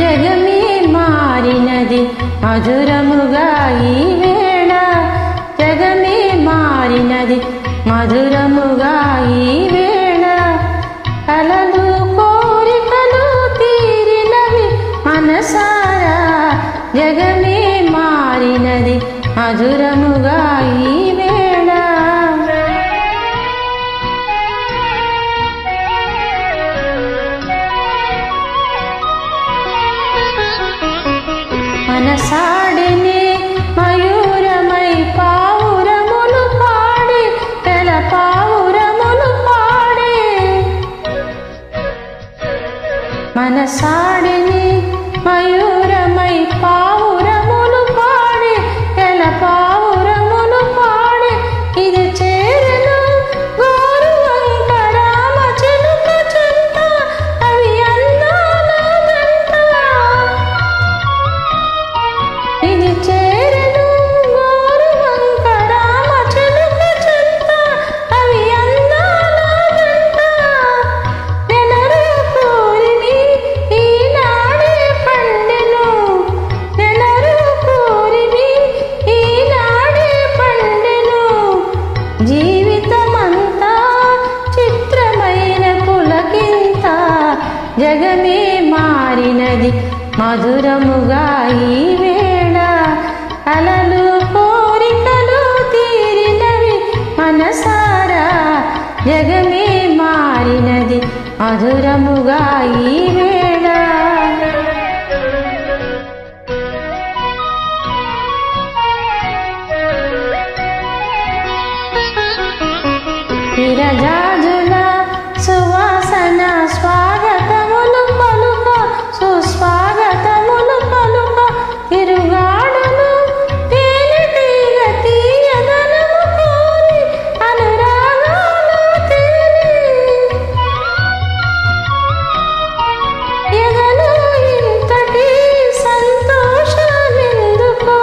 జగమే మారినది మధురముగా ఈ వేళ, జగమే మారినది మధురముగా ఈ వేళ. కలలు కోరికలు తీరినవి మనసారా, జగమే మారినది మధురముగా ఈ వేళ. మనసాడిని మయూరమై పావురములు పాడి, తెల పావురములు పాడి. మనసాడిని మయూరమై పావురములు పాడి, తెల పావురములు పాడి. ఇది చేరను గోరువంక రామ చిలుక చెంత, అవి అందాల వెంట. ఇది చేరను గోరువంక రామ చిలుక చెంత, అవి అందాల వెంట. నెనరు కోరిని ఈనాడే పండెను, నెనరు కోరిని ఈనాడే పండెను. జీవితమంతా చిత్రమైన పులకింత, జగమే మారినది మధురముగా ఈ వేళ. కలలు కోరికలు తీరినవి మనసారా, జగమే మారినది మధురముగా ఈ వేళ. విరజాజుల సువాసన స్వాగతములు పలుక, సుస్వాగతములు పలుక. తిరుగాడును తేనెటీగ తీయదనము కోరి, అనురాగాలు తేలి. ఎదలో ఇంతటి సంతోషమెందుకో,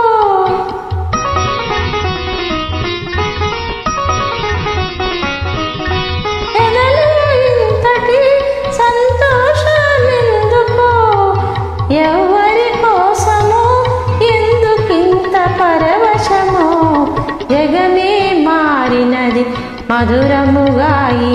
ఎదలో ఇంతటి సంతోషమెందుకో. ఎవరి కోసమో ఎందుకింత పరవశమో, జగమే మారినది మధురముగా ఈ